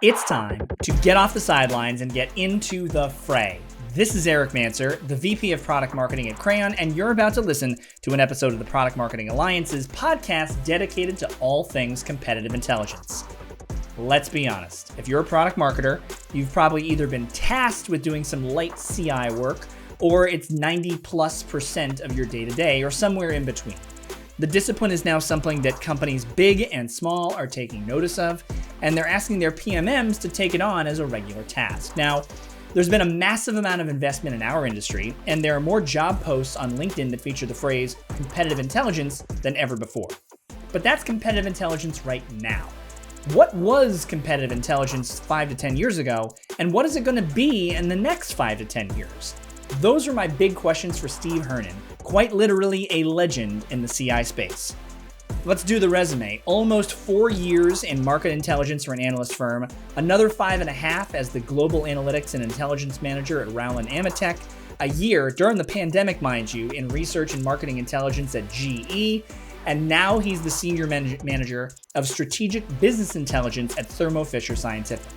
It's time to get off the sidelines and get into the fray. This is Erik Mansur, the VP of Product Marketing at Crayon, and you're about to listen to an episode of the Product Marketing Alliance's podcast dedicated to all things competitive intelligence. Let's be honest, if you're a product marketer, you've probably either been tasked with doing some light CI work, or it's 90+% of your day-to-day, or somewhere in between. The discipline is now something that companies big and small are taking notice of, and they're asking their PMMs to take it on as a regular task. Now, there's been a massive amount of investment in our industry, and there are more job posts on LinkedIn that feature the phrase competitive intelligence than ever before. But that's competitive intelligence right now. What was competitive intelligence 5 to 10 years ago, and what is it going to be in the next 5 to 10 years? Those are my big questions for Steve Hernan, quite literally a legend in the CI space. Let's do the resume. Almost 4 years in market intelligence for an analyst firm, another 5.5 as the global analytics and intelligence manager at Rowland Amatech, a year during the pandemic, mind you, in research and marketing intelligence at GE, and now he's the senior manager of strategic business intelligence at Thermo Fisher Scientific.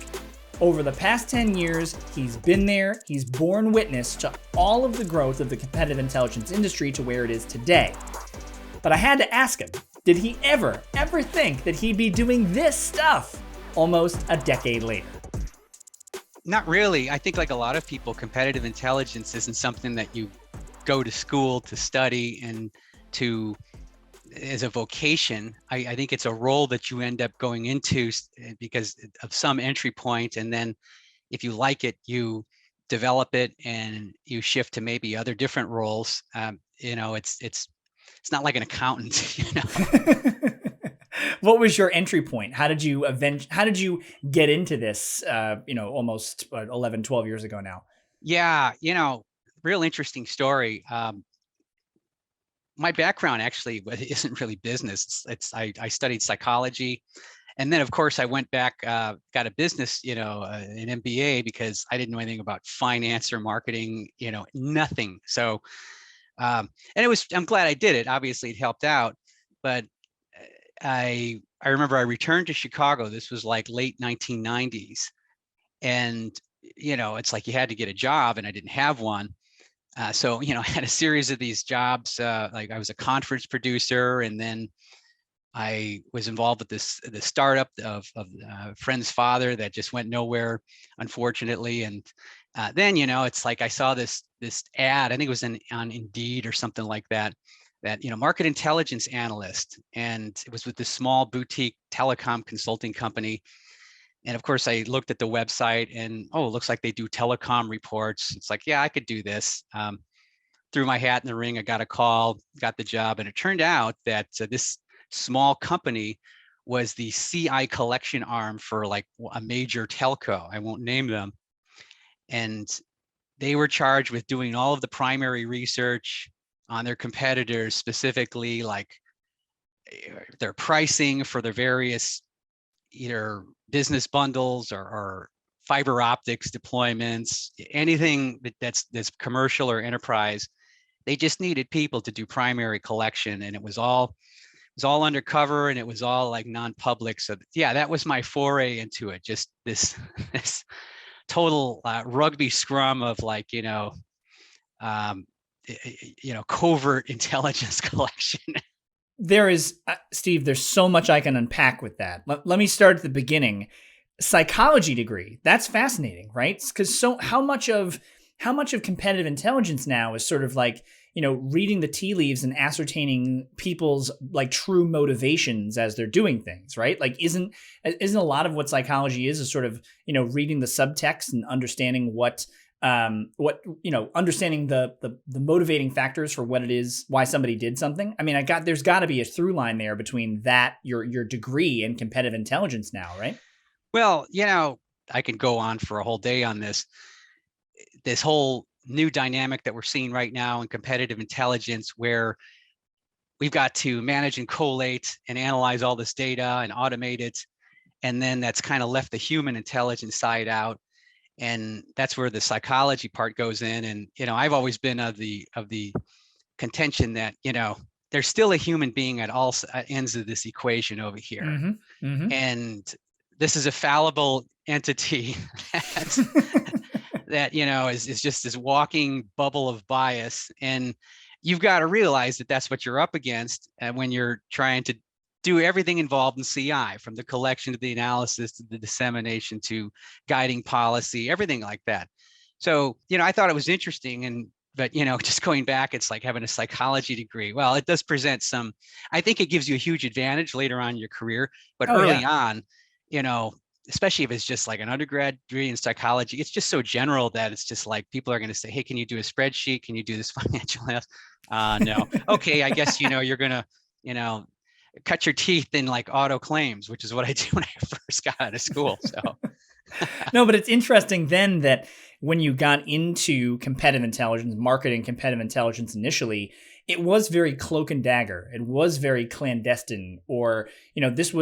Over the past 10 years, he's been there, he's borne witness to all of the growth of the competitive intelligence industry to where it is today. But I had to ask him, did he ever think that he'd be doing this stuff almost a decade later? Not really. I think like a lot of people, competitive intelligence isn't something that you go to school to study and to as a vocation. I think it's a role that you end up going into because of some entry point, and then if you like it, you develop it and you shift to maybe other different roles. It's not like an accountant. What was your entry point? How did you get into this? Almost 11, 12 years ago now. Yeah, real interesting story. My background actually isn't really business. I studied psychology, and then of course I went back, got a business, an MBA, because I didn't know anything about finance or marketing, nothing. So, and I'm glad I did it. Obviously, it helped out, but I remember I returned to Chicago. This was like late 1990s, and it's like you had to get a job, and I didn't have one. So, I had a series of these jobs. Like I was a conference producer, and then I was involved with the startup of a friend's father that just went nowhere, unfortunately. And then, it's like I saw this ad. I think it was on Indeed or something like that. That market intelligence analyst, and it was with this small boutique telecom consulting company. And of course, I looked at the website and, it looks like they do telecom reports. It's like, yeah, I could do this. Threw my hat in the ring. I got a call, got the job. And it turned out that this small company was the CI collection arm for like a major telco. I won't name them. And they were charged with doing all of the primary research on their competitors, specifically like their pricing for their various either business bundles or fiber optics deployments, anything that's commercial or enterprise. They just needed people to do primary collection, and it was all undercover, and it was all like non-public. So yeah, that was my foray into it. Just this total rugby scrum of like covert intelligence collection. There is, Steve, there's so much I can unpack with that. Let me start at the beginning. Psychology degree, that's fascinating, right? Because how much of competitive intelligence now is sort of like, reading the tea leaves and ascertaining people's like true motivations as they're doing things, right? Like isn't a lot of what psychology is sort of, reading the subtext and understanding understanding the motivating factors for what it is, why somebody did something. I mean, there's got to be a through line there between that, your degree in competitive intelligence now, right? Well, I could go on for a whole day on this whole new dynamic that we're seeing right now in competitive intelligence, where we've got to manage and collate and analyze all this data and automate it. And then that's kind of left the human intelligence side out. And that's where the psychology part goes in. And, I've always been of the contention that, there's still a human being at all ends of this equation over here. Mm-hmm. Mm-hmm. And this is a fallible entity that is just this walking bubble of bias, and you've got to realize that that's what you're up against, and when you're trying to do everything involved in CI, from the collection to the analysis to the dissemination to guiding policy, everything like that. So, I thought it was interesting, but just going back, it's like having a psychology degree. Well, it does present some, I think it gives you a huge advantage later on in your career, but early on, especially if it's just like an undergrad degree in psychology, it's just so general that it's just like people are going to say, hey, can you do a spreadsheet? Can you do this financial analysis? No. Okay, I guess, you're going to, cut your teeth in like auto claims, which is what I did when I first got out of school. So no, but it's interesting then that when you got into competitive intelligence, marketing competitive intelligence initially, it was very cloak and dagger. It was very clandestine, or, this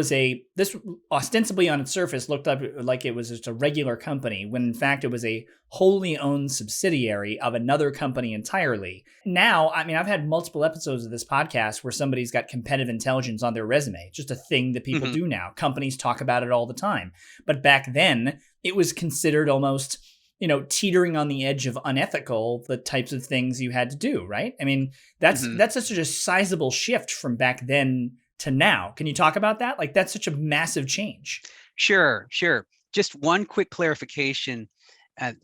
ostensibly on its surface looked up like it was just a regular company, when in fact it was a wholly owned subsidiary of another company entirely. Now, I've had multiple episodes of this podcast where somebody's got competitive intelligence on their resume. It's just a thing that people do now. Companies talk about it all the time. But back then, it was considered almost, teetering on the edge of unethical, the types of things you had to do, right? That's such a sizable shift from back then to now. Can you talk about that? Like, that's such a massive change. Sure. Just one quick clarification.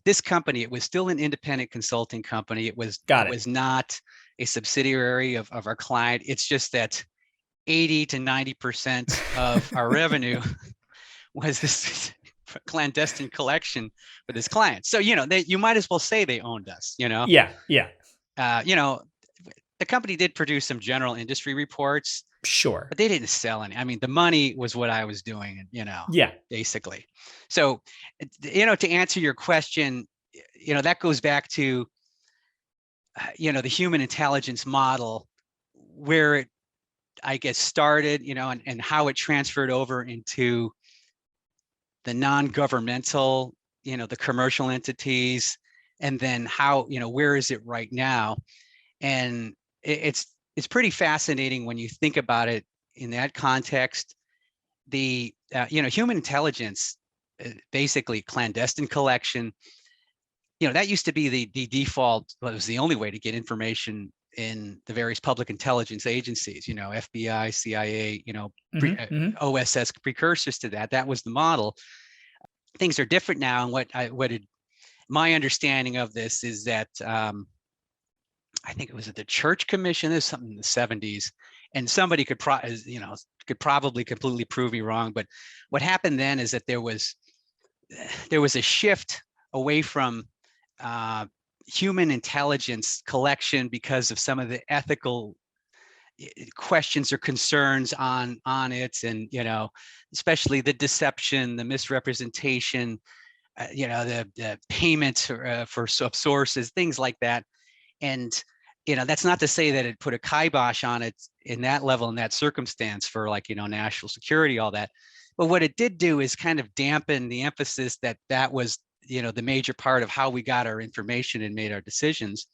This company, it was still an independent consulting company. It was not a subsidiary of our client. It's just that 80 to 90% of our revenue was this clandestine collection with his clients. So, you might as well say they owned us, Yeah. The company did produce some general industry reports. Sure. But they didn't sell any. The money was what I was doing, basically. So, to answer your question, that goes back to, the human intelligence model, where it, I guess, started, and how it transferred over into the non-governmental, the commercial entities, and then how, where is it right now? And it's pretty fascinating when you think about it in that context. The human intelligence, basically clandestine collection, that used to be the default. Well, it was the only way to get information in the various public intelligence agencies, FBI, CIA, OSS precursors to that. That was the model. Things are different now, and my understanding of this is that I think it was at the Church Commission. There's something in the 70s, and somebody could probably completely prove me wrong. But what happened then is that there was a shift away from human intelligence collection because of some of the ethical questions or concerns on it, and especially the deception, the misrepresentation, the payment for sources, things like that. And that's not to say that it put a kibosh on it in that level, in that circumstance, for national security, all that. But what it did do is kind of dampen the emphasis that was the major part of how we got our information and made our decisions.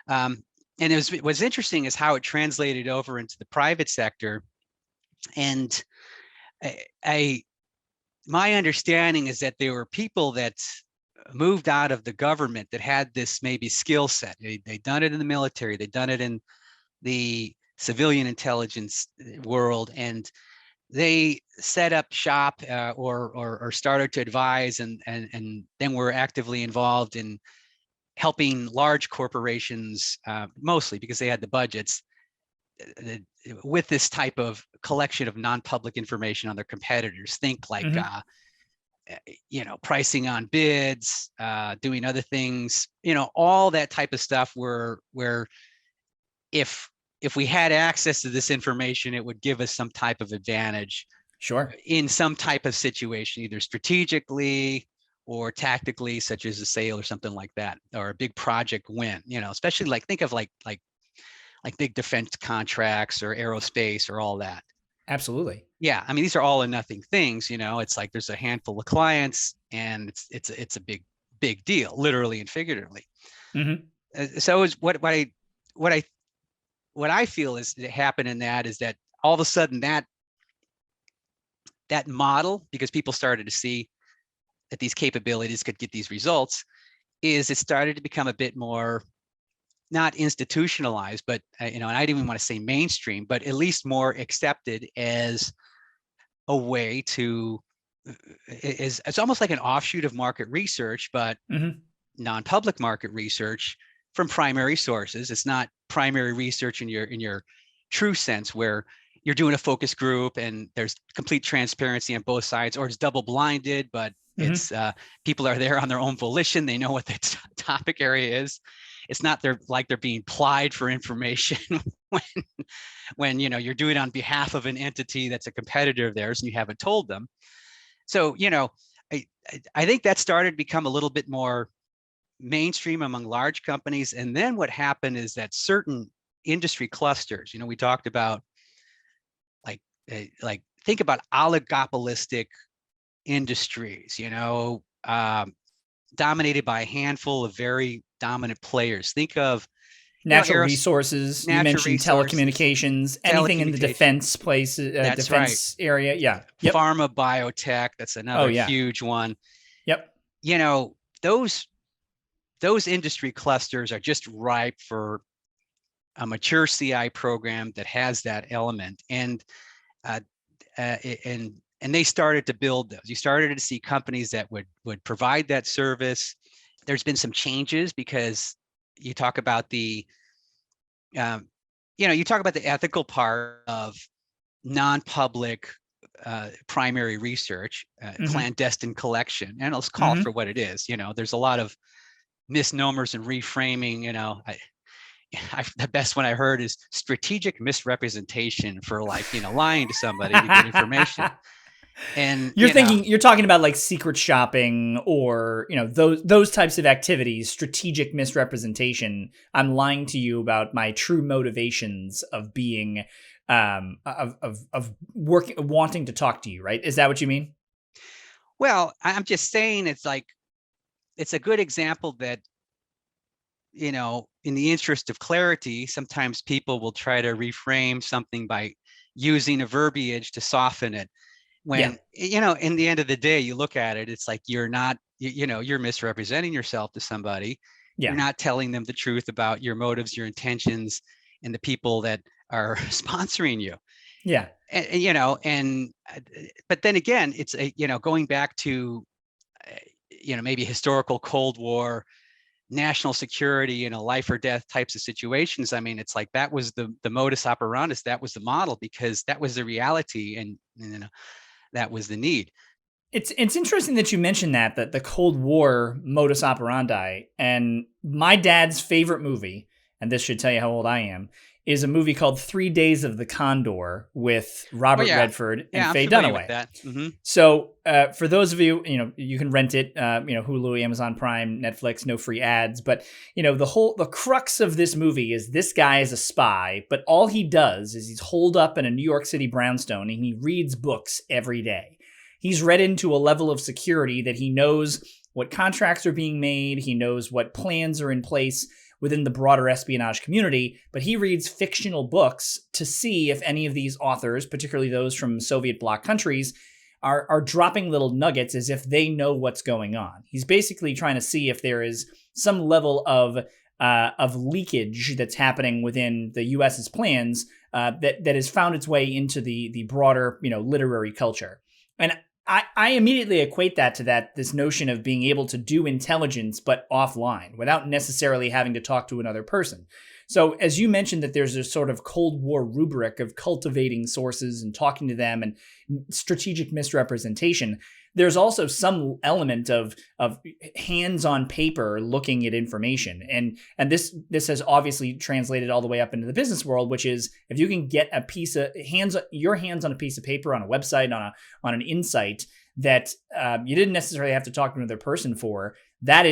And what's interesting is how it translated over into the private sector. And my understanding is that there were people that moved out of the government that had this maybe skill set. They'd done it in the military, they'd done it in the civilian intelligence world, and they set up shop or started to advise, and then were actively involved in helping large corporations, mostly because they had the budgets, with this type of collection of non-public information on their competitors. Think like, pricing on bids, doing other things, all that type of stuff, where if we had access to this information, it would give us some type of advantage. Sure. In some type of situation, either strategically or tactically, such as a sale or something like that, or a big project win, especially think of like big defense contracts or aerospace or all that. Absolutely. Yeah. These are all or nothing things, it's like there's a handful of clients, and it's a big deal, literally and figuratively. So is what I feel is that happened in that is that all of a sudden that model, because people started to see these capabilities could get these results, is it started to become a bit more not institutionalized, but and I didn't even want to say mainstream, but at least more accepted as a way to it's almost like an offshoot of market research, but non-public market research from primary sources. It's not primary research in your true sense, where you're doing a focus group and there's complete transparency on both sides, or it's double blinded, but it's people are there on their own volition. They know what the topic area is. It's not they're being plied for information when you're doing it on behalf of an entity that's a competitor of theirs and you haven't told them. So, I think that started to become a little bit more mainstream among large companies. And then what happened is that certain industry clusters, we talked about like think about oligopolistic industries, dominated by a handful of very dominant players. Think of natural resources. You mentioned telecommunications, anything in the defense defense area. Yeah. Yep. Pharma, biotech. That's another huge one. Yep. Those industry clusters are just ripe for a mature CI program that has that element. And they started to build those. You started to see companies that would provide that service. There's been some changes because you talk about the ethical part of non-public primary research, clandestine collection, and let's call it for what it is. There's a lot of misnomers and reframing. The best one I heard is strategic misrepresentation for lying to somebody to get information. And you're talking about like secret shopping or those types of activities, strategic misrepresentation. I'm lying to you about my true motivations of being of working, wanting to talk to you, right? Is that what you mean? Well, I'm just saying it's a good example that in the interest of clarity, sometimes people will try to reframe something by using a verbiage to soften it. When, in the end of the day, you look at it, it's like you're not, you're misrepresenting yourself to somebody. Yeah. You're not telling them the truth about your motives, your intentions, and the people that are sponsoring you. Yeah. But then again, it's going back to, maybe historical Cold War, national security, life or death types of situations. I mean, it's like that was the modus operandi, that was the model, because that was the reality, and that was the need. It's interesting that you mentioned that the Cold War modus operandi. And my dad's favorite movie, and this should tell you how old I am, is a movie called 3 Days of the Condor with Robert Redford and Faye Dunaway. So for those of you, you can rent it, Hulu, Amazon Prime, Netflix, no free ads. But, the crux of this movie is this guy is a spy, but all he does is he's holed up in a New York City brownstone and he reads books every day. He's read into a level of security that he knows what contracts are being made. He knows what plans are in place within the broader espionage community, but he reads fictional books to see if any of these authors, particularly those from Soviet bloc countries, are dropping little nuggets as if they know what's going on. He's basically trying to see if there is some level of leakage that's happening within the U.S.'s plans that has found its way into the broader literary culture. And I immediately equate that to this notion of being able to do intelligence, but offline, without necessarily having to talk to another person. So as you mentioned that there's a sort of Cold War rubric of cultivating sources and talking to them and strategic misrepresentation, there's also some element of hands on paper looking at information. And this has obviously translated all the way up into the business world, which is if you can get your hands on a piece of paper on a website, on an insight that you didn't necessarily have to talk to another person for, that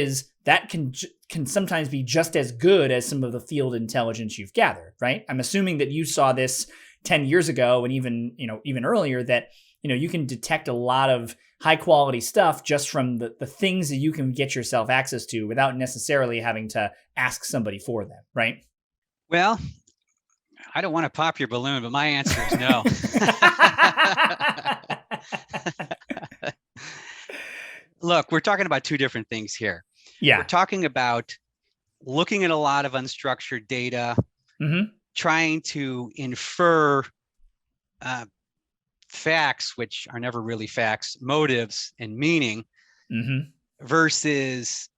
can sometimes be just as good as some of the field intelligence you've gathered, right? I'm assuming that you saw this 10 years ago and even earlier, that you can detect a lot of high quality stuff just from the things that you can get yourself access to without necessarily having to ask somebody for them, right? Well, I don't want to pop your balloon, but my answer is no. look, we're talking about two different things here. We're Yeah. talking about looking at a lot of unstructured data, trying to infer facts, which are never really facts, motives and meaning, versus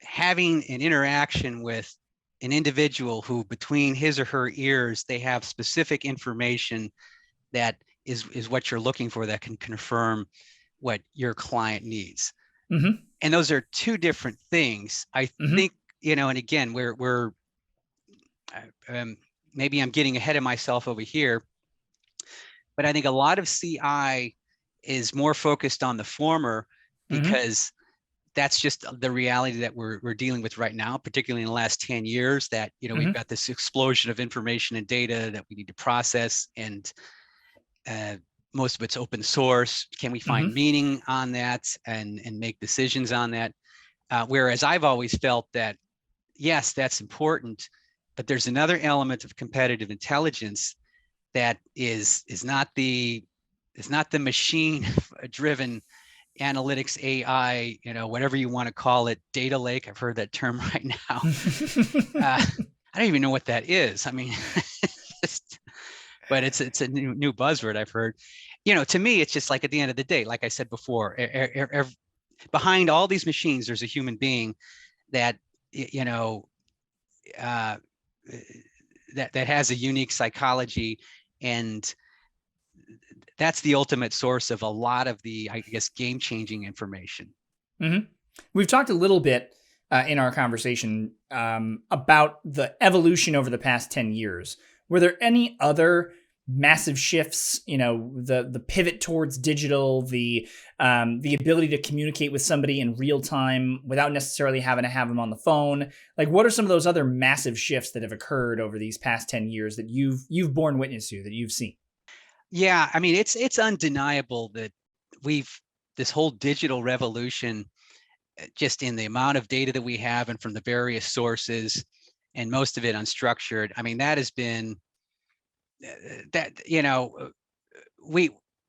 having an interaction with an individual who between his or her ears, they have specific information that is what you're looking for, that can confirm what your client needs. And those are two different things. I think, and again, we're maybe I'm getting ahead of myself over here, but I think a lot of CI is more focused on the former because that's just the reality that we're dealing with right now, particularly in the last 10 years, that, we've got this explosion of information and data that we need to process, and most of it's open source. Can we find meaning on that and make decisions on that? Whereas I've always felt that, yes, that's important, but there's another element of competitive intelligence that is not the machine driven analytics, AI, whatever you want to call it, data lake. I've heard that term right now. I don't even know what that is. I mean, but it's a new buzzword I've heard. To me, it's just like, at the end of the day, like I said before, behind all these machines, there's a human being that, that has a unique psychology, and that's the ultimate source of a lot of the, I guess, game-changing information. We've talked a little bit in our conversation about the evolution over the past 10 years. Were there any other massive shifts, the pivot towards digital, the ability to communicate with somebody in real time without necessarily having to have them on the phone? Like, what are some of those other massive shifts that have occurred over these past 10 years that you've borne witness to, that you've seen? Yeah, I mean, it's undeniable that this whole digital revolution, just in the amount of data that we have and from the various sources, and most of it unstructured. I mean, that has been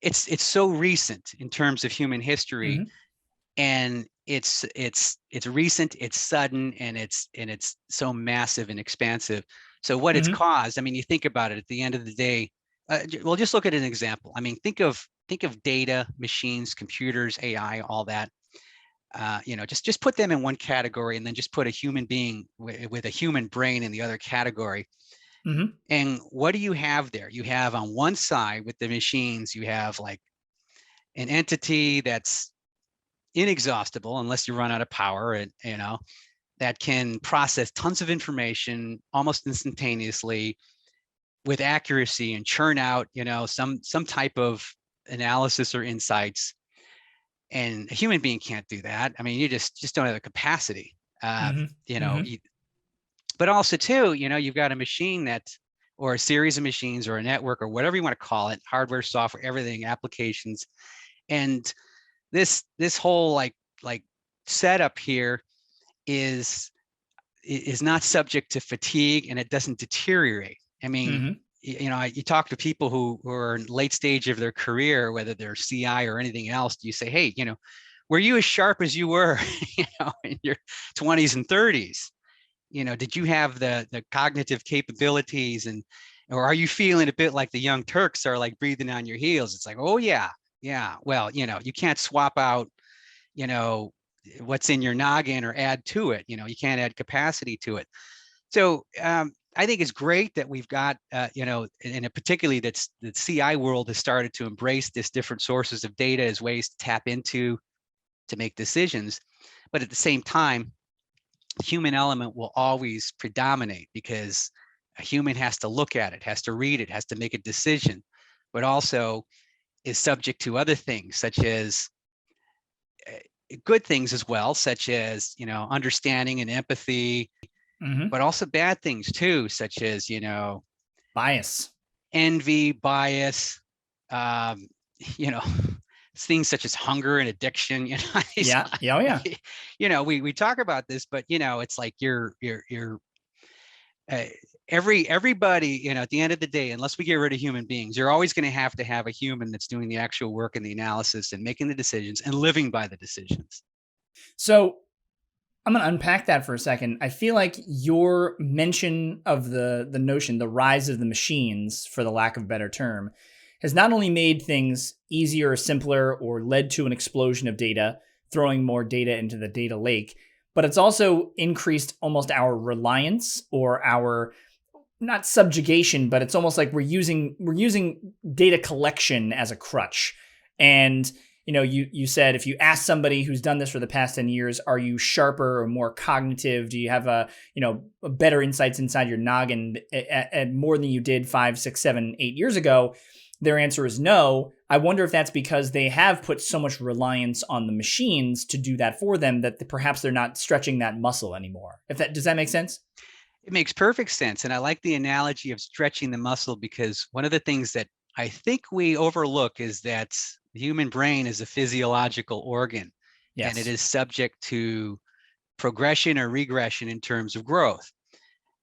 it's so recent in terms of human history, and it's recent, it's sudden, and it's so massive and expansive. So what it's caused, I mean, you think about it, at the end of the day, well, just look at an example. I mean, think of data, machines, computers, AI, all that. Just put them in one category, and then just put a human being with a human brain in the other category. And what do you have there? You have, on one side with the machines, you have like an entity that's inexhaustible unless you run out of power, and that can process tons of information almost instantaneously with accuracy, and churn out some type of analysis or insights. And a human being can't do that. I mean, you just don't have the capacity. But also too, you've got a machine or a series of machines, or a network, or whatever you want to call it, hardware, software, everything, applications. And this whole like setup here is not subject to fatigue, and it doesn't deteriorate. I mean, you talk to people who are in late stage of their career, whether they're CI or anything else, you say, hey, were you as sharp as you were, in your 20s and 30s? Did you have the cognitive capabilities, or are you feeling a bit like the Young Turks are, like breathing on your heels? It's like, oh yeah. Well, you can't swap out, what's in your noggin or add to it. You can't add capacity to it. So I think it's great that we've got, and particularly that the CI world has started to embrace this different sources of data as ways to tap into to make decisions. But at the same time, the human element will always predominate, because a human has to look at it, has to read it, has to make a decision, but also is subject to other things, such as good things as well, such as, understanding and empathy, but also bad things too, such as, bias, envy, bias, things such as hunger and addiction. We talk about this, but it's like everybody, at the end of the day, unless we get rid of human beings, you're always going to have a human that's doing the actual work and the analysis and making the decisions and living by the decisions. So I'm going to unpack that for a second. I feel like your mention of the notion, the rise of the machines, for the lack of a better term, has not only made things easier or simpler or led to an explosion of data, throwing more data into the data lake, but it's also increased almost our reliance or our, not subjugation, but it's almost like we're using data collection as a crutch. And you said if you ask somebody who's done this for the past 10 years, are you sharper or more cognitive? Do you have a better insights inside your noggin at more than you did 5, 6, 7, 8 years ago? Their answer is no. I wonder if that's because they have put so much reliance on the machines to do that for them that perhaps they're not stretching that muscle anymore. Does that make sense? It makes perfect sense. And I like the analogy of stretching the muscle, because one of the things that I think we overlook is that the human brain is a physiological organ. Yes. And it is subject to progression or regression in terms of growth.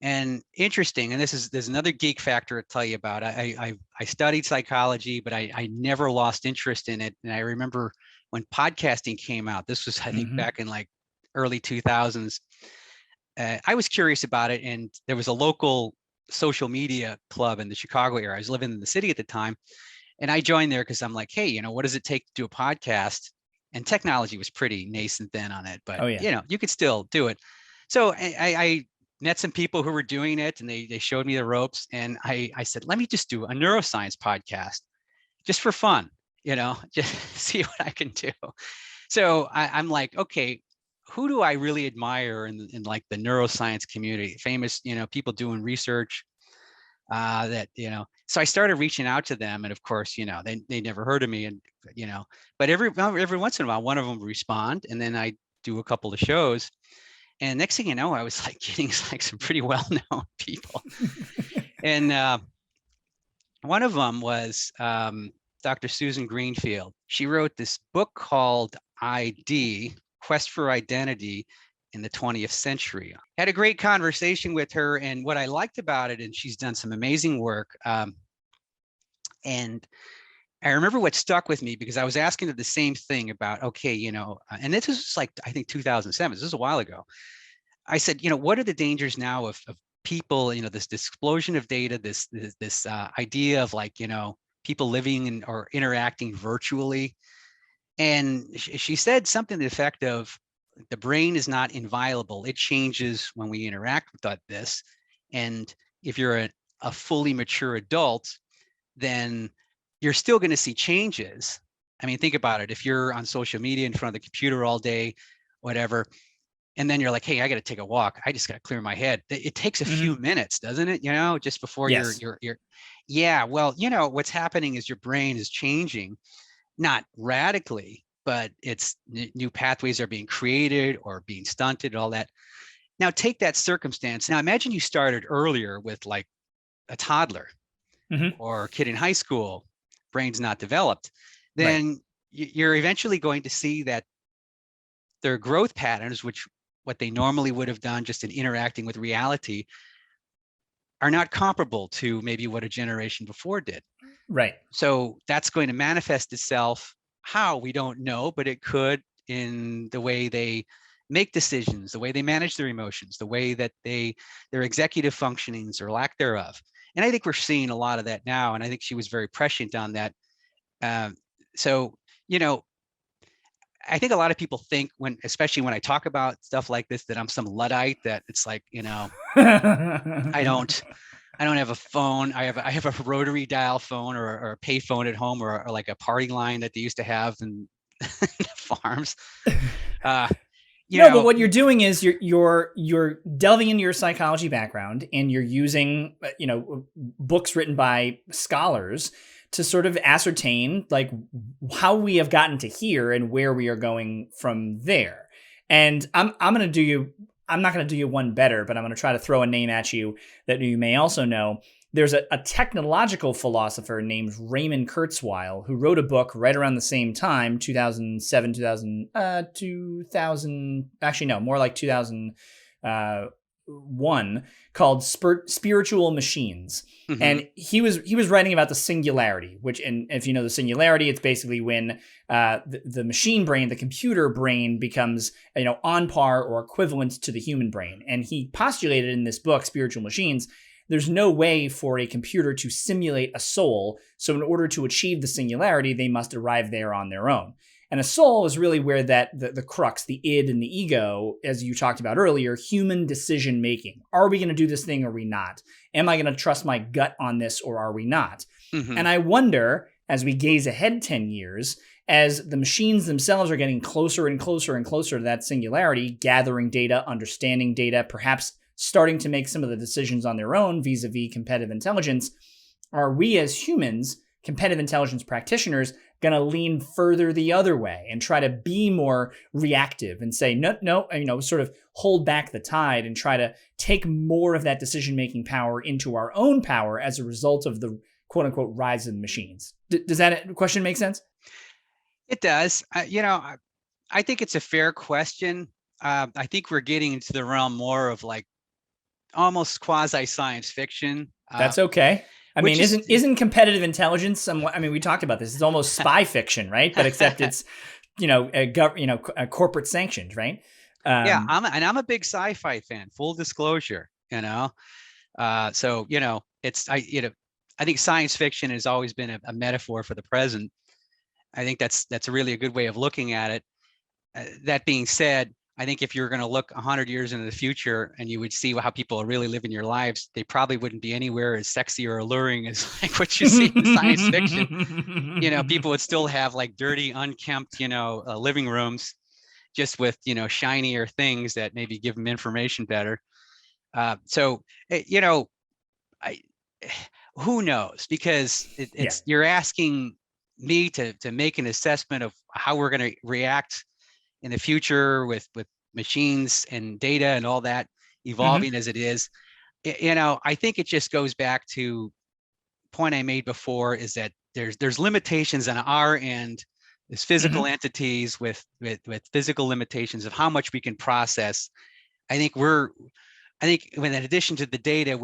And interesting, and there's another geek factor to tell you about. I studied psychology, but I never lost interest in it. And I remember when podcasting came out, this was, I think, back in like early 2000s. I was curious about it, and there was a local social media club in the Chicago area. I was living in the city at the time, and I joined there because I'm like, hey, what does it take to do a podcast? And technology was pretty nascent then on it, but you could still do it. So I met some people who were doing it, and they showed me the ropes, and I said, let me just do a neuroscience podcast just for fun, just see what I can do. So I'm like, okay, who do I really admire in like the neuroscience community? Famous, people doing research so I started reaching out to them, and of course, they never heard of me, and but every once in a while, one of them would respond, and then I do a couple of shows. And next thing you know, I was like getting like some pretty well-known people. And one of them was Dr. Susan Greenfield. She wrote this book called ID, Quest for Identity in the 20th Century. I had a great conversation with her, and what I liked about it, and she's done some amazing work. And I remember what stuck with me, because I was asking her the same thing about, okay, and this was like, I think 2007, this is a while ago. I said, what are the dangers now of people, this explosion of data, this idea of like, people living or interacting virtually. And she said something to the effect of, the brain is not inviolable. It changes when we interact with this. And if you're a fully mature adult, then you're still going to see changes. I mean, think about it. If you're on social media in front of the computer all day, whatever, and then you're like, hey, I got to take a walk. I just got to clear my head. It takes a few minutes, doesn't it? Just before you're yeah. Well, what's happening is your brain is changing, not radically, but it's new pathways are being created or being stunted, all that. Now take that circumstance. Now imagine you started earlier with like a toddler or a kid in high school, brain's not developed. Then you're eventually going to see that their growth patterns, what they normally would have done just in interacting with reality, are not comparable to maybe what a generation before did. Right. So that's going to manifest itself. How, we don't know, but it could in the way they make decisions, the way they manage their emotions, the way that their executive functionings or lack thereof. And I think we're seeing a lot of that now. And I think she was very prescient on that. So, I think a lot of people think especially when I talk about stuff like this, that I'm some Luddite, that it's like, I don't have a phone. I have a rotary dial phone or a pay phone at home, or like a party line that they used to have in farms. But what you're doing is you're delving into your psychology background, and you're using books written by scholars to sort of ascertain like how we have gotten to here and where we are going from there. And I'm not going to do you one better, but I'm going to try to throw a name at you that you may also know. There's a technological philosopher named Raymond Kurzweil who wrote a book right around the same time, 2007, 2000, actually no, more like 2000, one called Spiritual Machines. Mhm. And he was writing about the singularity, which, and if you know the singularity, it's basically when the machine brain, the computer brain, becomes on par or equivalent to the human brain. And he postulated in this book, Spiritual Machines, there's no way for a computer to simulate a soul. So in order to achieve the singularity, they must arrive there on their own. And a soul is really where the crux, the id and the ego, as you talked about earlier, human decision making. Are we going to do this thing or are we not? Am I going to trust my gut on this or are we not? Mhm. And I wonder, as we gaze ahead 10 years, as the machines themselves are getting closer and closer and closer to that singularity, gathering data, understanding data, perhaps starting to make some of the decisions on their own vis-a-vis competitive intelligence, are we as humans, competitive intelligence practitioners, going to lean further the other way and try to be more reactive and say, no, sort of hold back the tide and try to take more of that decision-making power into our own power as a result of the quote-unquote rise of the machines? Does that question make sense? It does. I think it's a fair question. I think we're getting into the realm more of like almost quasi science fiction. That's okay. I mean, Which isn't competitive intelligence somewhat? I mean, we talked about this. It's almost spy fiction, right? But except it's, corporate sanctioned, right? Yeah, I'm a big sci-fi fan. Full disclosure, So I think science fiction has always been a metaphor for the present. I think that's really a good way of looking at it. That being said, I think if you're going to look 100 years into the future and you would see how people are really living their lives, they probably wouldn't be anywhere as sexy or alluring as like what you see in science fiction. People would still have like dirty, unkempt, living rooms just with, shinier things that maybe give them information better. Who knows? Because you're asking me to make an assessment of how we're going to react in the future with machines and data and all that evolving as it is. I think it just goes back to point I made before, is that there's limitations on our end as physical entities with physical limitations of how much we can process. I think when in addition to the data,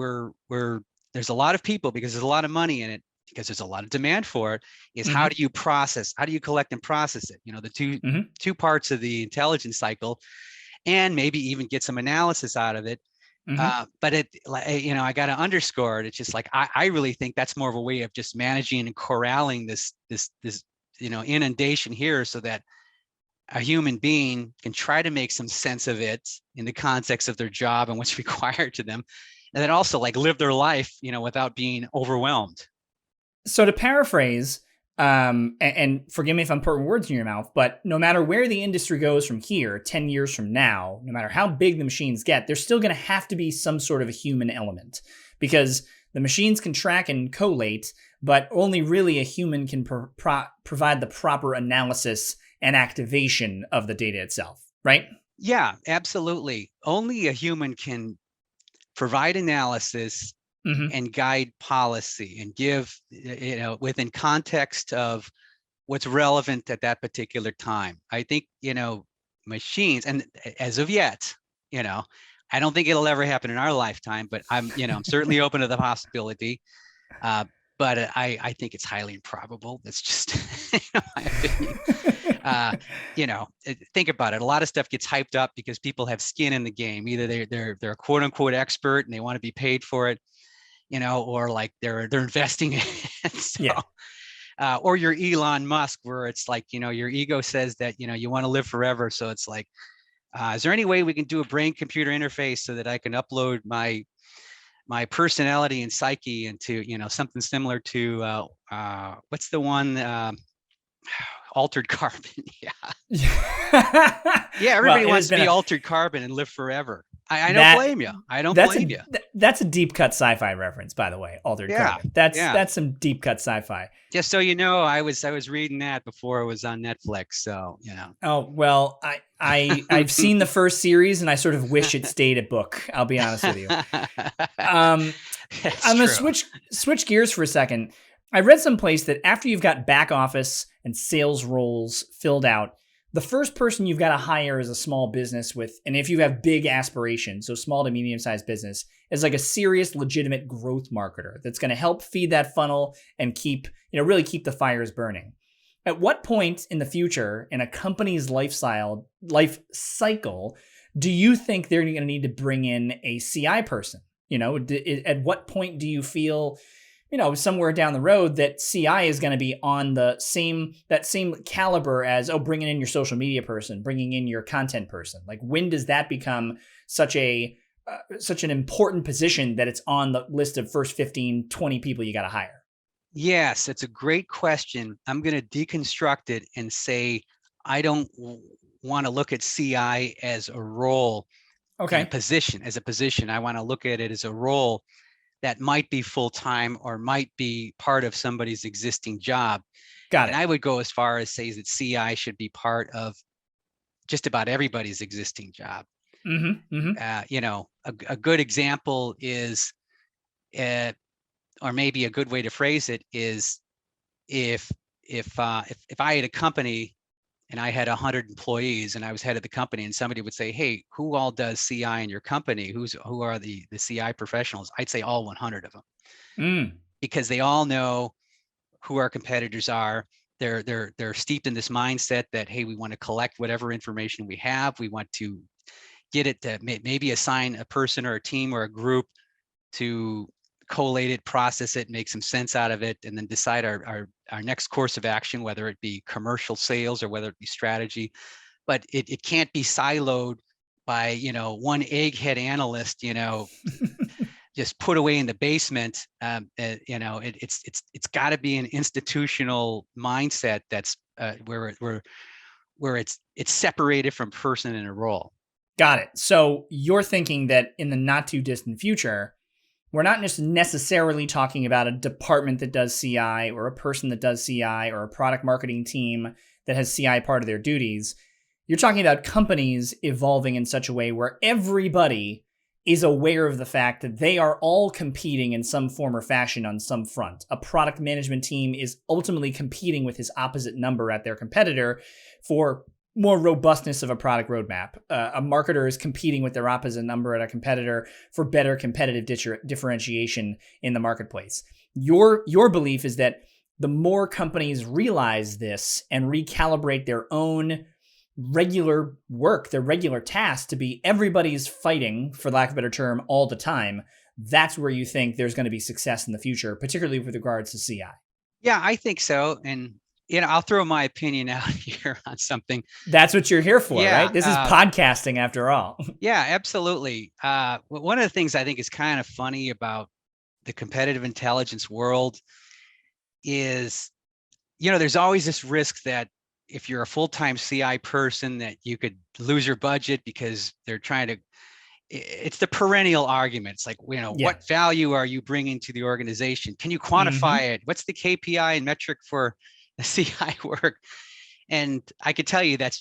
there's a lot of people, because there's a lot of money in it, because there's a lot of demand for it, is how do you collect and process it? The two parts of the intelligence cycle, and maybe even get some analysis out of it. But I got to underscore it. It's just like, I really think that's more of a way of just managing and corralling this inundation here, so that a human being can try to make some sense of it in the context of their job and what's required to them. And then also like live their life, without being overwhelmed. So to paraphrase, and forgive me if I'm putting words in your mouth, but no matter where the industry goes from here, 10 years from now, no matter how big the machines get, there's still going to have to be some sort of a human element, because the machines can track and collate, but only really a human can provide the proper analysis and activation of the data itself, right? Yeah, absolutely. Only a human can provide analysis and guide policy and give, within context of what's relevant at that particular time. I think, machines, and as of yet, I don't think it'll ever happen in our lifetime, but I'm certainly open to the possibility. But I think it's highly improbable. That's just my opinion. Think about it. A lot of stuff gets hyped up because people have skin in the game. Either they're a quote unquote expert and they want to be paid for it, or like they're investing in it. So, or you're Elon Musk, where it's like, your ego says that, you want to live forever. So it's like, is there any way we can do a brain computer interface so that I can upload my personality and psyche into, something similar to, what's the one, Altered Carbon? Everybody wants to be altered carbon and live forever. I don't blame you. I don't blame you. That's a deep cut sci-fi reference, by the way. Altered Carbon. That's some deep cut sci-fi. Just so you know, I was reading that before it was on Netflix. So Oh well, I've seen the first series and I sort of wish it stayed a book. I'll be honest with you. I'm gonna switch gears for a second. I read someplace that after you've got back office and sales roles filled out, the first person you've got to hire is a small business with, and if you have big aspirations, so small to medium-sized business, is like a serious, legitimate growth marketer that's going to help feed that funnel and really keep the fires burning. At what point in the future in a company's life cycle do you think they're going to need to bring in a CI person? At what point do you feel, somewhere down the road that CI is going to be on that same caliber as, bringing in your social media person, bringing in your content person? Like, when does that become such an important position that it's on the list of first 15, 20 people you got to hire? Yes, it's a great question. I'm going to deconstruct it and say, I don't want to look at CI as a role, okay, as a position. I want to look at it as a role that might be full-time or might be part of somebody's existing job. Got it. And I would go as far as say that CI should be part of just about everybody's existing job. A good example is, or maybe a good way to phrase it is, if I had a company and I had 100 employees and I was head of the company, and somebody would say, hey, who all does CI in your company? Who are the CI professionals? I'd say all 100 of them, because they all know who our competitors are. They're steeped in this mindset that, hey, we want to collect whatever information we have. We want to get it to maybe assign a person or a team or a group to collate it, process it, make some sense out of it, and then decide our next course of action, whether it be commercial sales or whether it be strategy. But it can't be siloed by, one egghead analyst, just put away in the basement. It's got to be an institutional mindset that's where it's separated from person in a role. Got it. So you're thinking that in the not too distant future, we're not just necessarily talking about a department that does CI or a person that does CI or a product marketing team that has CI part of their duties. You're talking about companies evolving in such a way where everybody is aware of the fact that they are all competing in some form or fashion on some front. A product management team is ultimately competing with his opposite number at their competitor for more robustness of a product roadmap. A marketer is competing with their opposite number at a competitor for better competitive differentiation in the marketplace. Your belief is that the more companies realize this and recalibrate their own regular work, their regular tasks to be everybody's fighting, for lack of a better term, all the time, that's where you think there's going to be success in the future, particularly with regards to CI. Yeah, I think so. And I'll throw my opinion out here on something. That's what you're here for, right? This is podcasting after all. Yeah, absolutely. One of the things I think is kind of funny about the competitive intelligence world is, there's always this risk that if you're a full-time CI person, that you could lose your budget because they're trying to, it's the perennial argument. It's like, what value are you bringing to the organization? Can you quantify it? What's the KPI and metric for the CI work? And I could tell you that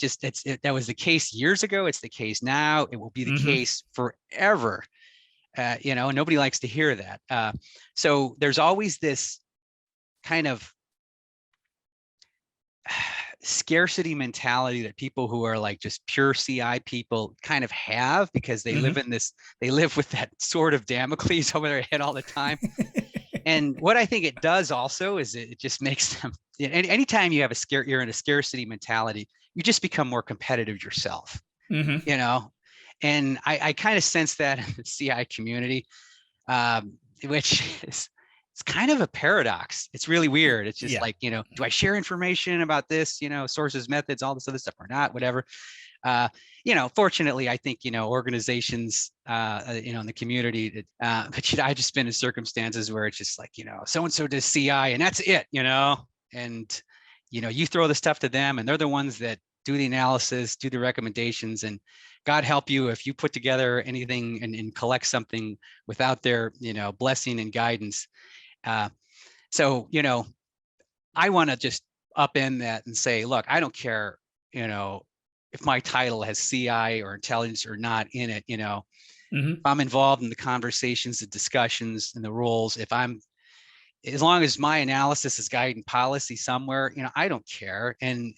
was the case years ago. It's the case now. It will be the case forever. Nobody likes to hear that. So there's always this kind of scarcity mentality that people who are like just pure CI people kind of have, because they live with that sword of Damocles over their head all the time. And what I think it does also is it just makes them, anytime you have you're in a scarcity mentality, you just become more competitive yourself, and I kind of sense that in the CI community, which is, it's kind of a paradox. It's really weird. It's just like, do I share information about this, sources, methods, all this other stuff or not, whatever. Fortunately, I think, organizations, in the community, but I've just been in circumstances where it's just like, so-and-so does CI and that's it, and, you throw the stuff to them and they're the ones that do the analysis, do the recommendations, and God help you if you put together anything and collect something without their, blessing and guidance. So, I want to just upend that and say, look, I don't care, if my title has CI or intelligence or not in it, if I'm involved in the conversations, the discussions and the roles, if I'm, as long as my analysis is guiding policy somewhere, I don't care. And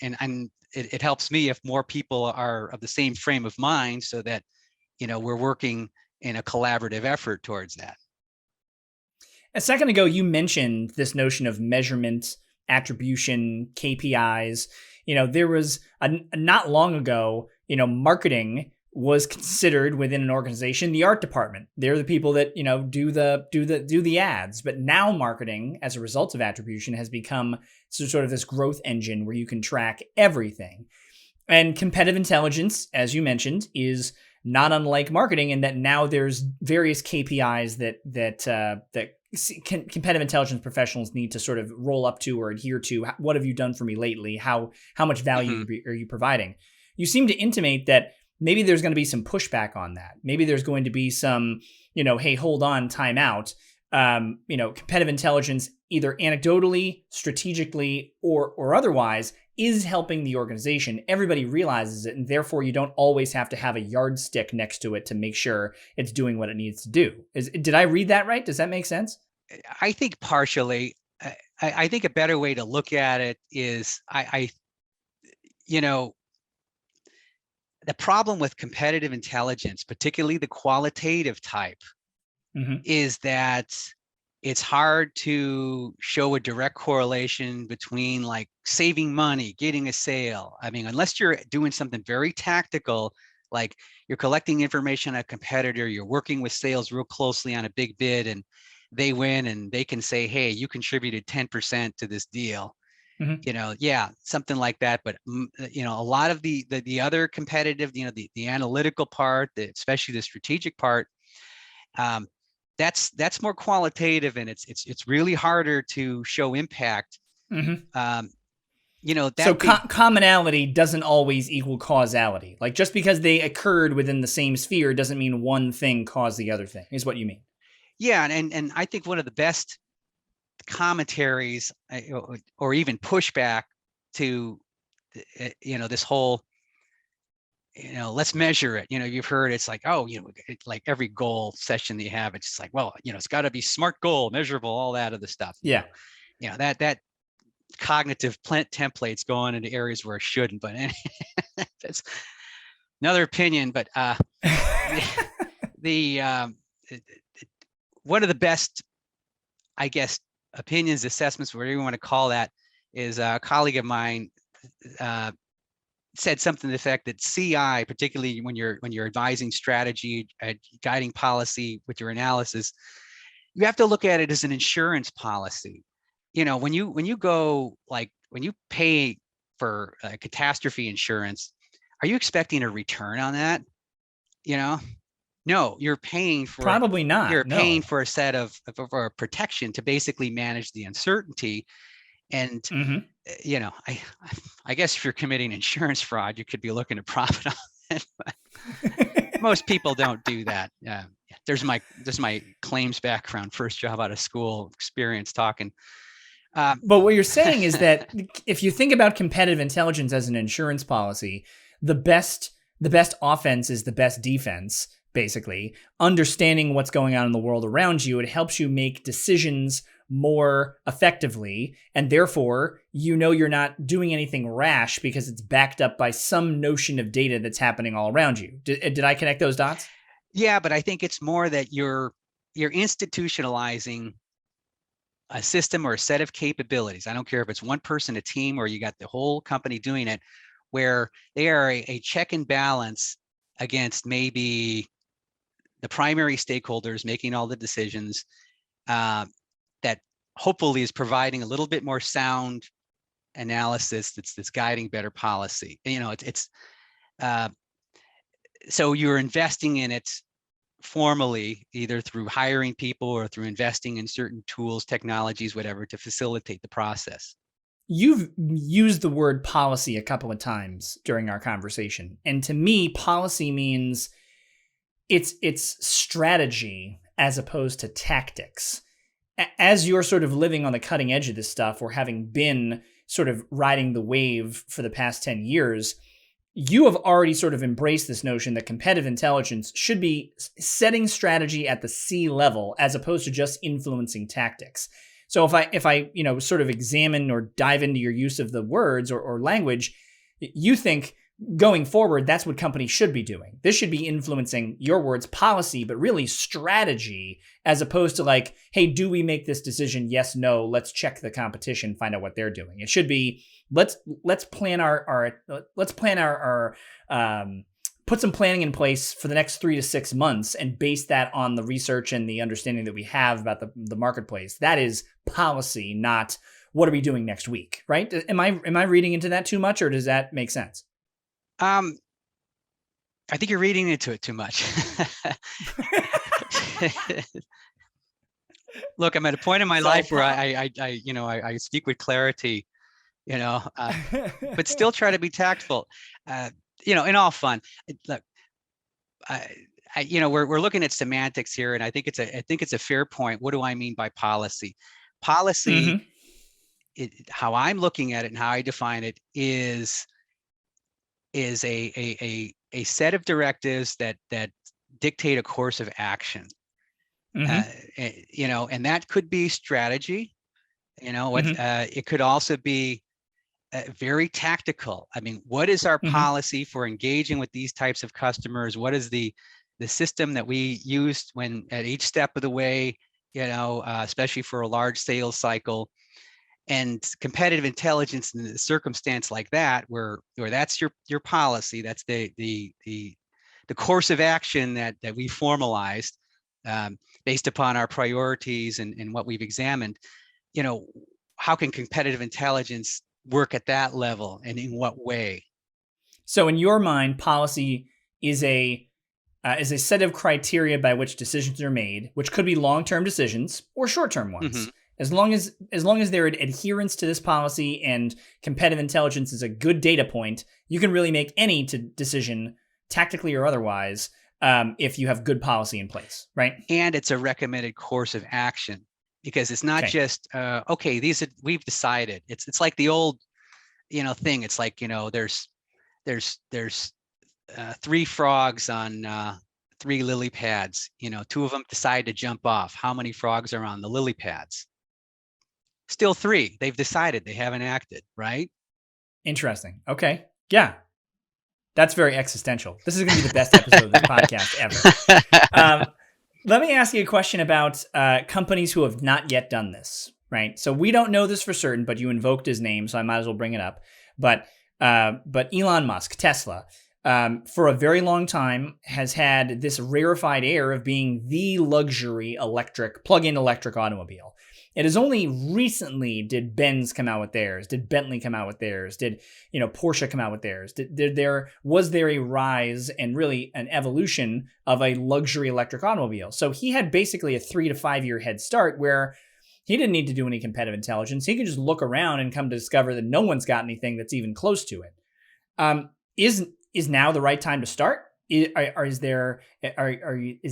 it helps me if more people are of the same frame of mind, so that, we're working in a collaborative effort towards that. A second ago, you mentioned this notion of measurement, attribution, KPIs. There was not long ago, marketing was considered within an organization the art department. They're the people that do the ads. But now marketing, as a result of attribution, has become sort of this growth engine where you can track everything. And competitive intelligence, as you mentioned, is not unlike marketing in that now there's various KPIs that competitive intelligence professionals need to sort of roll up to or adhere to. What have you done for me lately? How much value are you providing? You seem to intimate that maybe there's going to be some pushback on that. Maybe there's going to be some, hey, hold on, time out. Competitive intelligence, either anecdotally, strategically, or otherwise, is helping the organization. Everybody realizes it, and therefore you don't always have to have a yardstick next to it to make sure it's doing what it needs to do. Did I read that right? Does that make sense? I think partially. I think a better way to look at it is, the problem with competitive intelligence, particularly the qualitative type, is that it's hard to show a direct correlation between like saving money, getting a sale. I mean, unless you're doing something very tactical, like you're collecting information on a competitor, you're working with sales real closely on a big bid, and they win and they can say, hey, you contributed 10% to this deal. Something like that. But a lot of the other competitive, the analytical part, especially the strategic part, that's more qualitative, and it's really harder to show impact. Commonality doesn't always equal causality. Like, just because they occurred within the same sphere doesn't mean one thing caused the other thing, is what you mean. Yeah, and I think one of the best commentaries or even pushback to this whole let's measure it. You've heard it's like, like every goal session that you have, it's just like, well, it's got to be SMART goal, measurable, all that other stuff. Yeah. That cognitive template's going into areas where it shouldn't, but that's another opinion. But one of the best, I guess, opinions, assessments, whatever you want to call that, is a colleague of mine said something to the effect that CI, particularly when you're advising strategy, guiding policy with your analysis, you have to look at it as an insurance policy. When you go, like, when you pay for catastrophe insurance, are you expecting a return on that? No, you're paying for, probably not. You're paying for a set of protection to basically manage the uncertainty. And I guess if you're committing insurance fraud, you could be looking to profit on it. But most people don't do that. There's my claims background, first job out of school, experience talking. But what you're saying is that if you think about competitive intelligence as an insurance policy, the best offense is the best defense. Basically, understanding what's going on in the world around you, it helps you make decisions more effectively, and therefore, you're not doing anything rash because it's backed up by some notion of data that's happening all around you. Did I connect those dots? Yeah, but I think it's more that you're institutionalizing a system or a set of capabilities. I don't care if it's one person, a team, or you got the whole company doing it, where they are a check and balance against maybe the primary stakeholders making all the decisions, that hopefully is providing a little bit more sound analysis that's guiding better policy. So you're investing in it formally, either through hiring people or through investing in certain tools, technologies, whatever, to facilitate the process. You've used the word policy a couple of times during our conversation. And to me, policy means it's strategy as opposed to tactics. As you're sort of living on the cutting edge of this stuff, or having been sort of riding the wave for the past 10 years, you have already sort of embraced this notion that competitive intelligence should be setting strategy at the C level as opposed to just influencing tactics. So if I sort of examine or dive into your use of the words or language, you think going forward, that's what companies should be doing. This should be influencing, your words, policy, but really strategy, as opposed to like, hey, do we make this decision? Yes, no, let's check the competition, find out what they're doing. It should be, let's plan put some planning in place for the next 3 to 6 months and base that on the research and the understanding that we have about the marketplace. That is policy, not what are we doing next week, right? Am I reading into that too much, or does that make sense? I think you're reading into it too much. Look, I'm at a point in my life where I speak with clarity, but still try to be tactful. In all fun. Look, we're looking at semantics here, and I think it's a fair point. What do I mean by policy? Policy, how I'm looking at it and how I define it is a set of directives that dictate a course of action. And that could be strategy. It could also be very tactical. I mean, what is our policy for engaging with these types of customers? What is the system that we use when at each step of the way, especially for a large sales cycle? And competitive intelligence in a circumstance like that, where that's your policy, that's the course of action that we formalized based upon our priorities and what we've examined. How can competitive intelligence work at that level, and in what way? So in your mind, policy is a set of criteria by which decisions are made, which could be long-term decisions or short-term ones. As long as there are adherence to this policy and competitive intelligence is a good data point, you can really make any decision, tactically or otherwise, if you have good policy in place, right? And it's a recommended course of action, because it's not just we've decided. It's like the old thing. It's like there's 3 frogs on 3 lily pads. 2 of them decide to jump off. How many frogs are on the lily pads? Still 3. They've decided, they haven't acted, right? Interesting. Okay. Yeah. That's very existential. This is going to be the best episode of this podcast ever. Let me ask you a question about companies who have not yet done this, right? So we don't know this for certain, but you invoked his name, so I might as well bring it up. But Elon Musk, Tesla, for a very long time has had this rarefied air of being the luxury plug-in electric automobile. It is only recently did Benz come out with theirs, did Bentley come out with theirs, did Porsche come out with theirs. Was there a rise and really an evolution of a luxury electric automobile? So he had basically a 3 to 5 year head start where he didn't need to do any competitive intelligence. He could just look around and come to discover that no one's got anything that's even close to it. Is now the right time to start? Is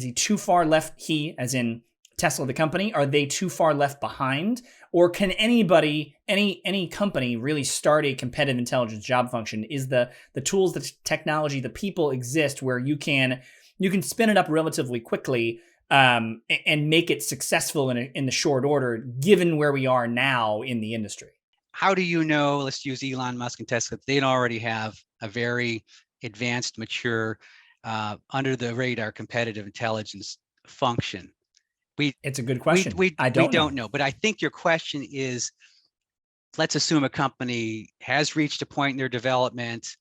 he too far left? He, as in Tesla, the company, are they too far left behind? Or can anybody, any company really start a competitive intelligence job function? Is the tools, the technology, the people exist where you can spin it up relatively quickly and make it successful in the short order, given where we are now in the industry? How do you know, let's use Elon Musk and Tesla, they already have a very advanced, mature, under the radar competitive intelligence function? It's a good question. We don't know. But I think your question is, let's assume a company has reached a point in their development,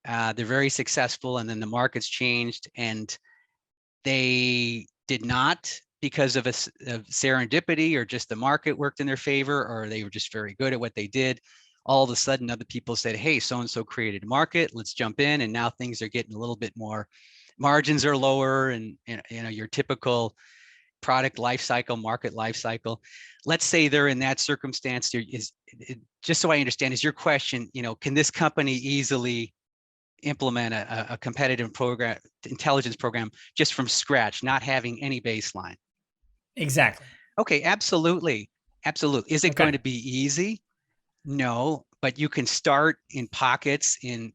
they're very successful, and then the market's changed, and they did not, because of serendipity, or just the market worked in their favor, or they were just very good at what they did. All of a sudden, other people said, hey, so-and-so created a market, let's jump in. And now things are getting a little bit more, margins are lower, and your typical product life cycle, market life cycle. Let's say they're in that circumstance. Just so I understand, is your question, can this company easily implement a competitive intelligence program just from scratch, not having any baseline? Exactly. Okay, absolutely. Is it going to be easy? No, but you can start in pockets, in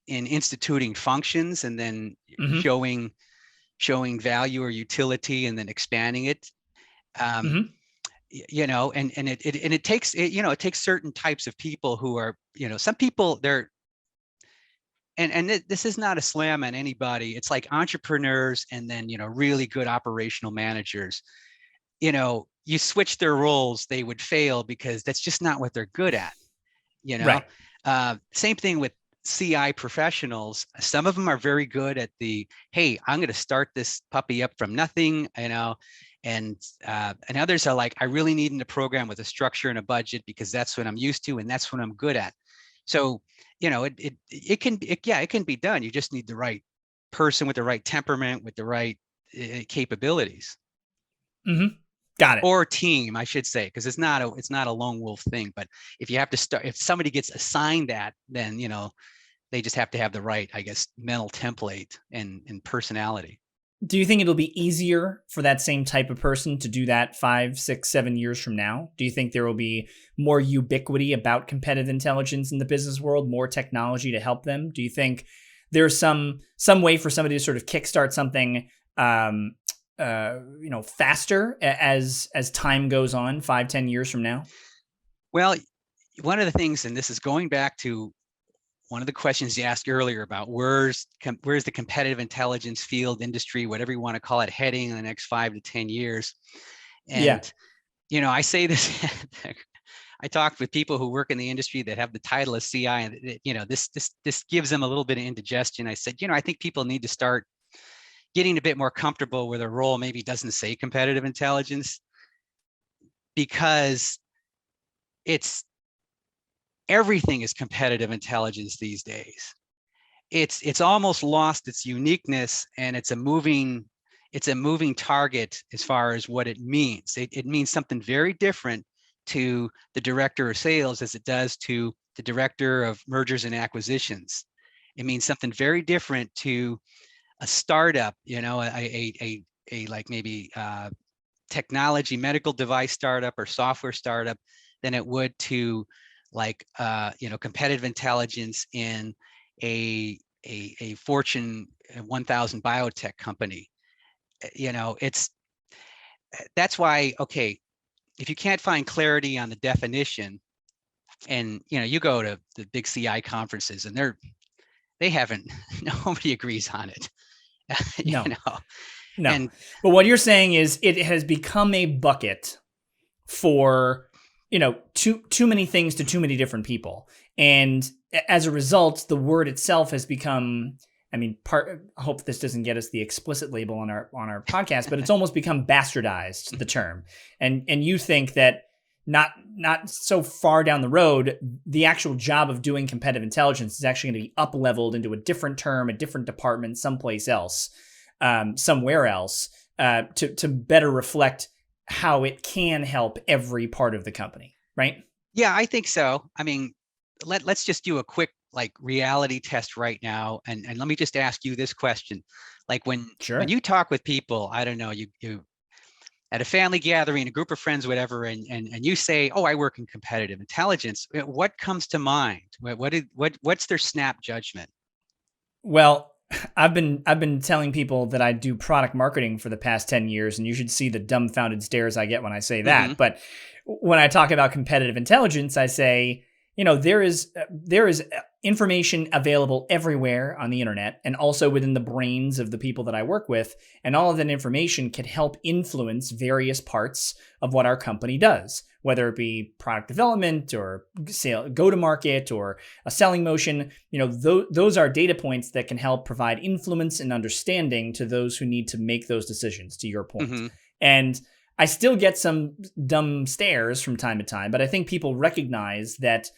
instituting functions, and then showing value or utility, and then expanding it. it takes it takes certain types of people who are, some people they're, and this is not a slam on anybody. It's like entrepreneurs and then, really good operational managers, you switch their roles, they would fail because that's just not what they're good at, you know? Right. Same thing with CI professionals. Some of them are very good at hey, I'm going to start this puppy up from nothing, and others are like, I really need a program with a structure and a budget because that's what I'm used to and that's what I'm good at. So, it can be done. You just need the right person with the right temperament, with the right capabilities. Mm-hmm. Got it. Or team, I should say, because it's not a lone wolf thing. But if you have to start, if somebody gets assigned that, then they just have to have the right, I guess, mental template and personality. Do you think it'll be easier for that same type of person to do that 5, 6, 7 years from now? Do you think there will be more ubiquity about competitive intelligence in the business world, more technology to help them? Do you think there's some way for somebody to sort of kickstart something, faster as time goes on, 5, 10 years from now? Well, one of the things, and this is going back to one of the questions you asked earlier about where's the competitive intelligence field, industry, whatever you want to call it, heading in the next 5 to 10 years. And, I say this, I talked with people who work in the industry that have the title of CI, and, this gives them a little bit of indigestion. I said, I think people need to start getting a bit more comfortable where their role maybe doesn't say competitive intelligence, because everything is competitive intelligence these days. It's almost lost its uniqueness, and it's a moving target as far as what it means. It means something very different to the director of sales as it does to the director of mergers and acquisitions. It means something very different to a startup, a like maybe technology, medical device startup or software startup, than it would to like competitive intelligence in a Fortune 1000 biotech company. That's why, okay, if you can't find clarity on the definition, and you go to the big CI conferences and they haven't nobody agrees on it. No. No. And but what you're saying is it has become a bucket for, too many things to too many different people. And as a result, the word itself has become, I hope this doesn't get us the explicit label on our podcast, but it's almost become bastardized, the term. And you think that not so far down the road, the actual job of doing competitive intelligence is actually going to be up-leveled into a different term, a different department, someplace else, somewhere else, to better reflect how it can help every part of the company, right? Yeah, I think so. Let's just do a quick reality test right now, and let me just ask you this question: like when you talk with people, I don't know, you at a family gathering, a group of friends, whatever, and you say, "Oh, I work in competitive intelligence," what comes to mind? What's their snap judgment? Well, I've been telling people that I do product marketing for the past 10 years, and you should see the dumbfounded stares I get when I say that. Mm-hmm. But when I talk about competitive intelligence, I say, there is information available everywhere on the internet and also within the brains of the people that I work with. And all of that information can help influence various parts of what our company does, whether it be product development or go-to-market or a selling motion. Those are data points that can help provide influence and understanding to those who need to make those decisions, to your point. Mm-hmm. And I still get some dumb stares from time to time, but I think people recognize that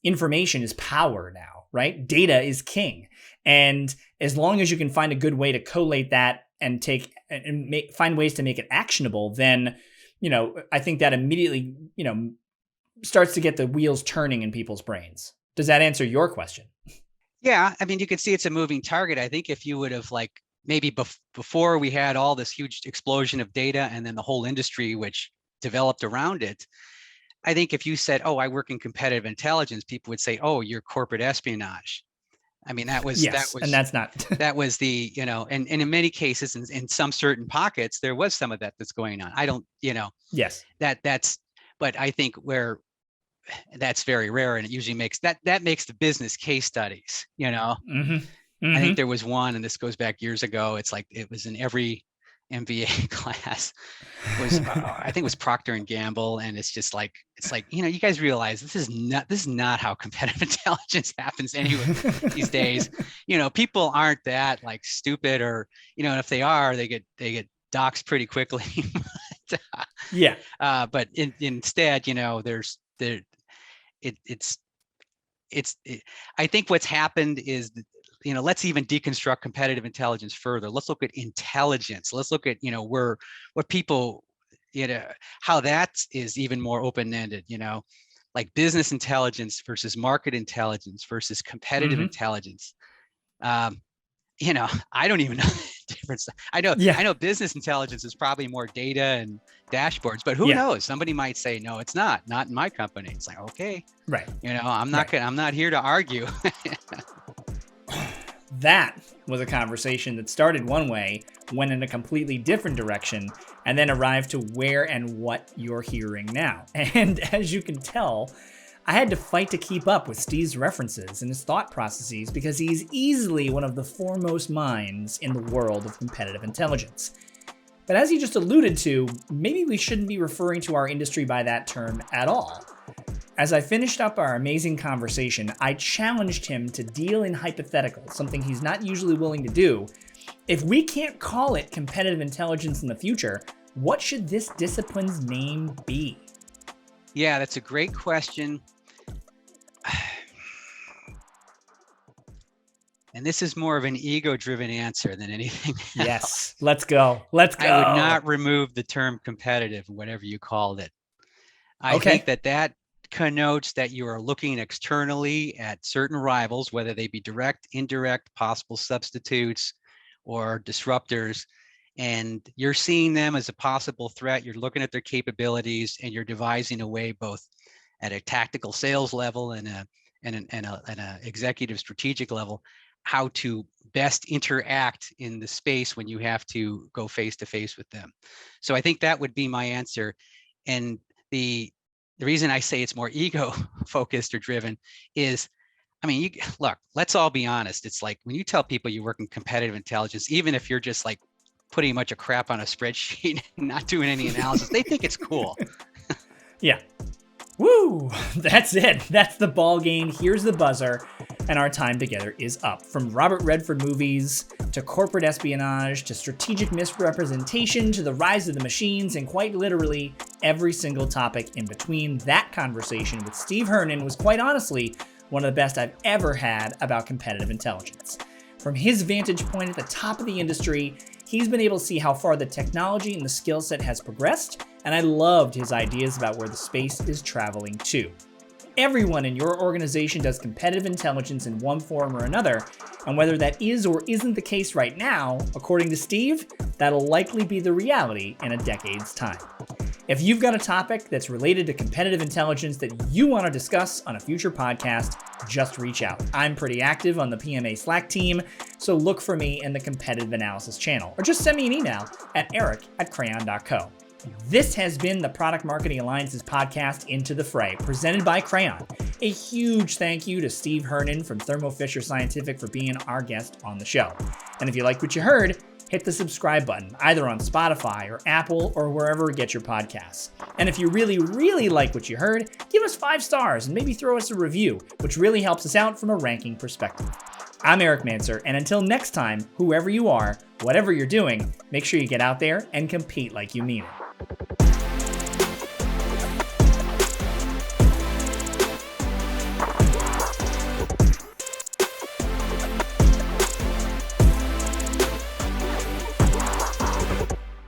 information is power now, right? Data is king. And as long as you can find a good way to collate that and find ways to make it actionable, then, I think that immediately, starts to get the wheels turning in people's brains. Does that answer your question? Yeah. You can see it's a moving target. I think if you would have maybe before we had all this huge explosion of data and then the whole industry which developed around it, I think if you said, "Oh, I work in competitive intelligence," people would say, "Oh, you're corporate espionage." I mean, that was and that's not that was the, and in many cases, in some certain pockets, there was some of that that's going on. I don't, yes, but I think where that's very rare, and it usually makes the business case studies. I think there was one, and this goes back years ago. It's like it was in every MBA class. It was I think it was Procter and Gamble, and it's like you guys realize this is not how competitive intelligence happens anyway these days. People aren't that like stupid, or and if they are, they get doxed pretty quickly. But instead, I think what's happened is, let's even deconstruct competitive intelligence further. Let's look at intelligence. Let's look at, what people, how that is even more open-ended, like business intelligence versus market intelligence versus competitive intelligence. I don't even know the difference. I know business intelligence is probably more data and dashboards, but who knows? Somebody might say, no, it's not in my company. It's like, okay, right. I'm not here to argue. That was a conversation that started one way, went in a completely different direction, and then arrived to where and what you're hearing now. And as you can tell, I had to fight to keep up with Steve's references and his thought processes because he's easily one of the foremost minds in the world of competitive intelligence. But as he just alluded to, maybe we shouldn't be referring to our industry by that term at all. As I finished up our amazing conversation, I challenged him to deal in hypotheticals, something he's not usually willing to do. If we can't call it competitive intelligence in the future, what should this discipline's name be? Yeah, that's a great question. And this is more of an ego-driven answer than anything else. Yes, let's go. I would not remove the term competitive, whatever you called it. I think that connotes that you are looking externally at certain rivals, whether they be direct, indirect, possible substitutes, or disruptors, and you're seeing them as a possible threat. You're looking at their capabilities, and you're devising a way, both at a tactical sales level and a executive strategic level, how to best interact in the space when you have to go face to face with them. So I think that would be my answer. And the reason I say it's more ego focused or driven is, look, let's all be honest. It's like when you tell people you work in competitive intelligence, even if you're just like putting a bunch of crap on a spreadsheet and not doing any analysis, they think it's cool. Yeah. Woo! That's it. That's the ball game. Here's the buzzer. And our time together is up. From Robert Redford movies, to corporate espionage, to strategic misrepresentation, to the rise of the machines, and quite literally every single topic in between. That conversation with Steve Hernan was quite honestly one of the best I've ever had about competitive intelligence. From his vantage point at the top of the industry, he's been able to see how far the technology and the skill set has progressed, and I loved his ideas about where the space is traveling to. Everyone in your organization does competitive intelligence in one form or another, and whether that is or isn't the case right now, according to Steve, that'll likely be the reality in a decade's time. If you've got a topic that's related to competitive intelligence that you want to discuss on a future podcast, just reach out. I'm pretty active on the PMA Slack team, so look for me in the competitive analysis channel, or just send me an email at eric@crayon.co. This has been the Product Marketing Alliance's podcast, Into the Fray, presented by Crayon. A huge thank you to Steve Hernan from Thermo Fisher Scientific for being our guest on the show. And if you like what you heard, hit the subscribe button, either on Spotify or Apple or wherever you get your podcasts. And if you really, really like what you heard, give us 5 stars and maybe throw us a review, which really helps us out from a ranking perspective. I'm Erik Mansur, and until next time, whoever you are, whatever you're doing, make sure you get out there and compete like you mean it.